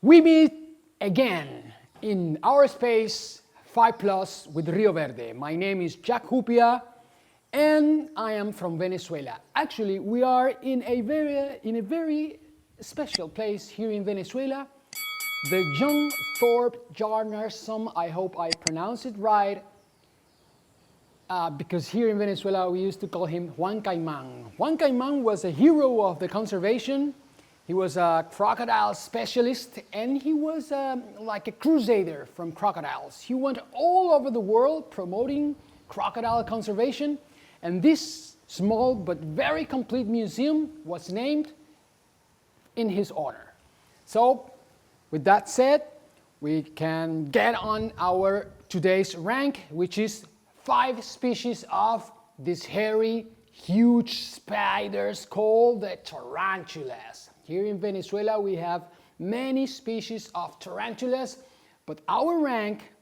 We meet again in our space 5 Plus with Rio Verde. My name is Jack Hupia and I am from Venezuela. Actually, we are in a very special place here in Venezuela, the John Thorpe Jarnarsson. I hope I pronounce it right, because here in Venezuela we used to call him Juan Caimán. Juan Caimán was a hero of the conservation. He was a crocodile specialist and he was like a crusader from crocodiles. He went all over the world promoting crocodile conservation, and this small but very complete museum was named in his honor. So with that said, we can get on our today's rank, which is 5 species of these hairy, huge spiders called the tarantulas. Here in Venezuela we have many species of tarantulas, but our rank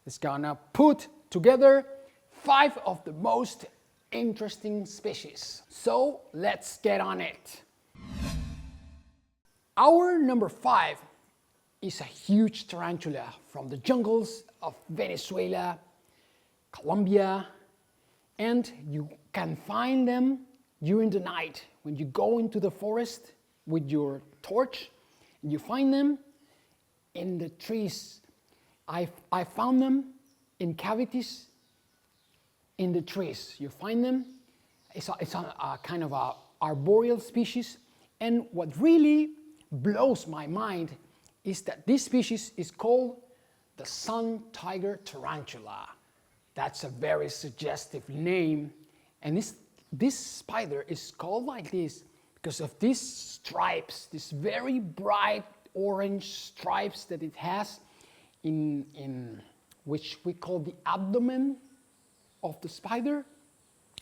is gonna put together 5 of the most interesting species. So let's get on it. Our number 5 is a huge tarantula from the jungles of Venezuela, Colombia, and you can find them during the night when you go into the forest with your torch. You find them in the trees. I found them in cavities in the trees. You find them. It's a kind of a arboreal species, and what really blows my mind is that this species is called the sun tiger tarantula. That's a very suggestive name, and this spider is called like this because of these stripes, these very bright orange stripes that it has in which we call the abdomen of the spider,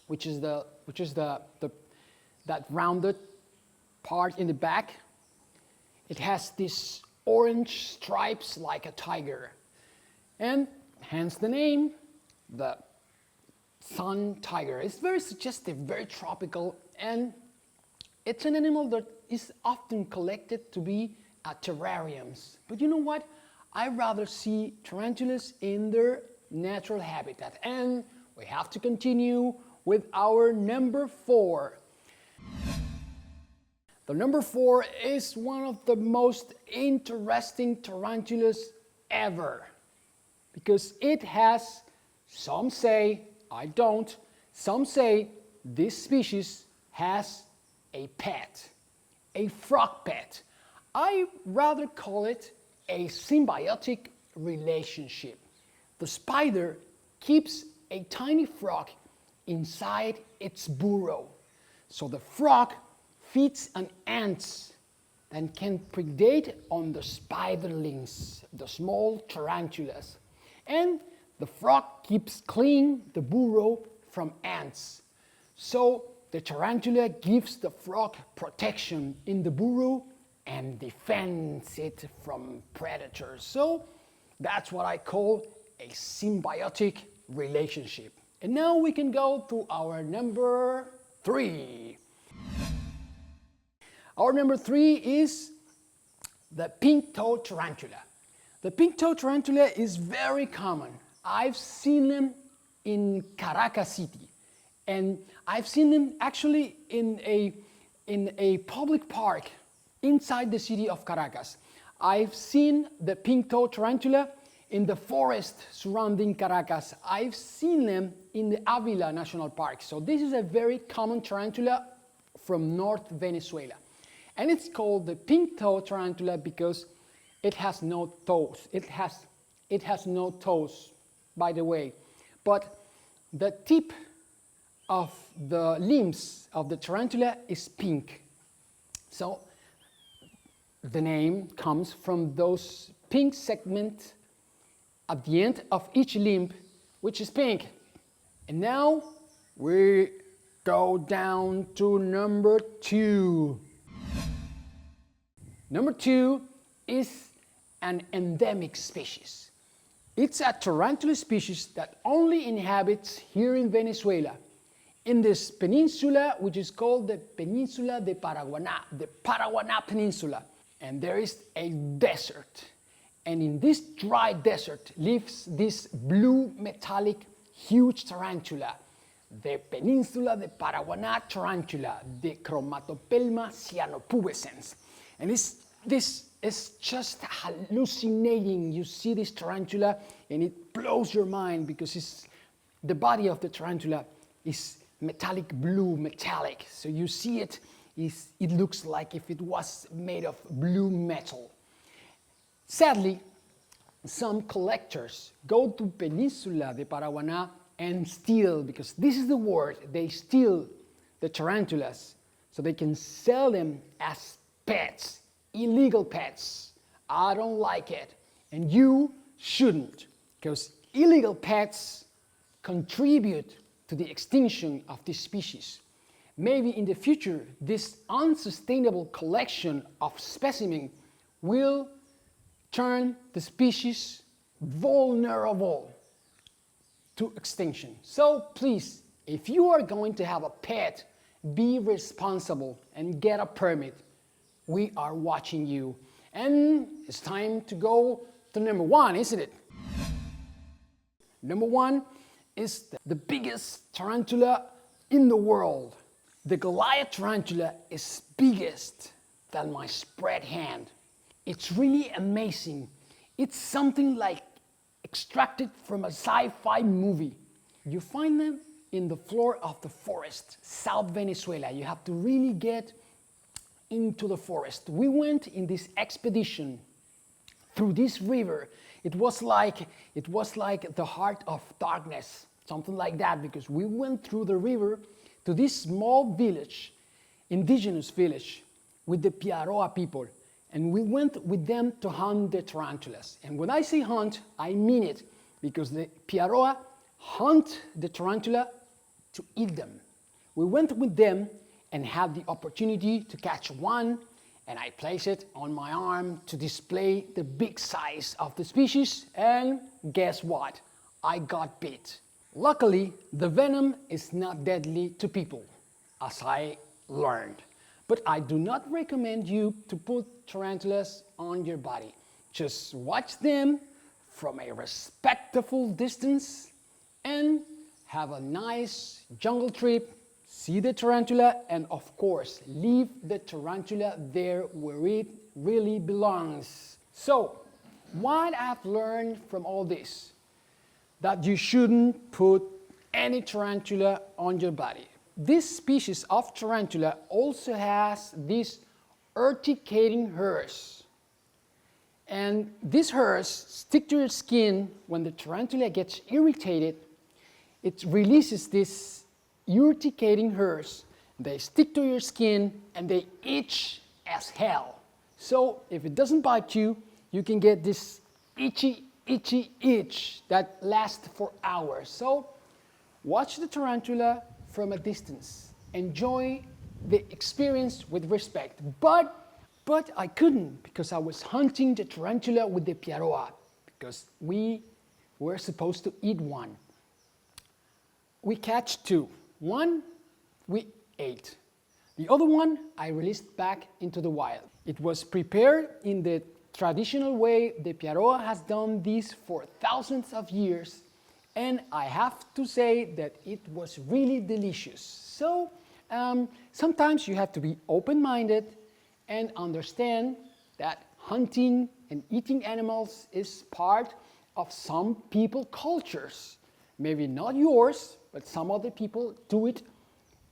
which is that rounded part in the back. It has these orange stripes like a tiger, and hence the name, the sun tiger. It's very suggestive, very tropical, and it's an animal that is often collected to be at terrariums. But you know what? I rather see tarantulas in their natural habitat. And we have to continue with our number 4. The number 4 is one of the most interesting tarantulas ever, because it has, some say, I don't, some say this species has a pet, a frog pet. I rather call it a symbiotic relationship. The spider keeps a tiny frog inside its burrow. So the frog feeds on ants and can predate on the spiderlings, the small tarantulas. And the frog keeps clean the burrow from ants. So the tarantula gives the frog protection in the burrow and defends it from predators. So that's what I call a symbiotic relationship. And now we can go to our number 3. Our number 3 is the pink-toed tarantula. The pink-toed tarantula is very common. I've seen them in Caracas City, and I've seen them actually in a public park inside the city of Caracas. I've seen the pink-toed tarantula in the forest surrounding Caracas. I've seen them in the Avila National Park. So this is a very common tarantula from North Venezuela. And it's called the pink-toed tarantula because it has no toes. It has no toes, by the way. But the tip of the limbs of the tarantula is pink. So the name comes from those pink segments at the end of each limb, which is pink. And now we go down to number 2. Number 2 is an endemic species. It's a tarantula species that only inhabits here in Venezuela, in this peninsula which is called the Peninsula de Paraguaná, the Paraguaná Peninsula. and there is a desert. And in this dry desert lives this blue metallic huge tarantula, the Peninsula de Paraguaná tarantula, the Chromatopelma cyanopubescens. And this is just hallucinating. You see this tarantula and it blows your mind because the body of the tarantula is metallic blue, metallic. So you see it looks like if it was made of blue metal. Sadly, some collectors go to Peninsula de Paraguaná and steal, because this is the word, they steal the tarantulas so they can sell them as pets, illegal pets. I don't like it, and you shouldn't, because illegal pets contribute to the extinction of this species. Maybe in the future, this unsustainable collection of specimens will turn the species vulnerable to extinction. So please, if you are going to have a pet, be responsible and get a permit. We are watching you. And it's time to go to number one, isn't it? Number one is the biggest tarantula in the world. The Goliath tarantula is biggest than my spread hand. It's really amazing. It's something like extracted from a sci-fi movie. You find them in the floor of the forest, South Venezuela. You have to really get into the forest. We went in this expedition through this river. It was like the heart of darkness, something like that, because we went through the river to this small village, indigenous village, with the Piaroa people. And we went with them to hunt the tarantulas. And when I say hunt, I mean it, because the Piaroa hunt the tarantula to eat them. We went with them and had the opportunity to catch one, and I placed it on my arm to display the big size of the species, and guess what? I got bit. Luckily, the venom is not deadly to people, as I learned. But I do not recommend you to put tarantulas on your body. Just watch them from a respectful distance and have a nice jungle trip, see the tarantula, and of course, leave the tarantula there where it really belongs. So, what I've learned from all this? That you shouldn't put any tarantula on your body. This species of tarantula also has these urticating hairs. And these hairs stick to your skin. When the tarantula gets irritated, it releases these urticating hairs. They stick to your skin and they itch as hell. So if it doesn't bite you, you can get this itchy itch that lasts for hours. So watch the tarantula from a distance. Enjoy the experience with respect. But I couldn't, because I was hunting the tarantula with the Piaroa, because we were supposed to eat one. We catch two. One we ate. The other one I released back into the wild. It was prepared in the traditional way. The Piaroa has done this for thousands of years, and I have to say that it was really delicious. So sometimes you have to be open-minded and understand that hunting and eating animals is part of some people cultures. Maybe not yours, but some other people do it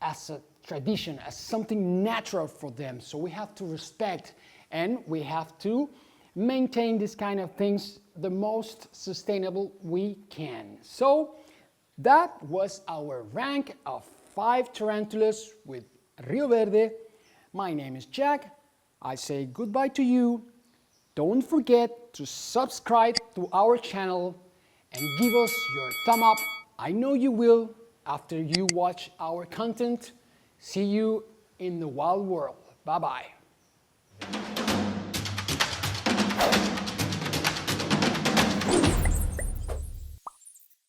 as a tradition, as something natural for them. So we have to respect, and we have to maintain this kind of things the most sustainable we can. So that was our rank of 5 tarantulas with Rio Verde. My name is Jack. I say goodbye to you. Don't forget to subscribe to our channel and give us your thumb up. I know you will after you watch our content. See you in the wild world. Bye-bye.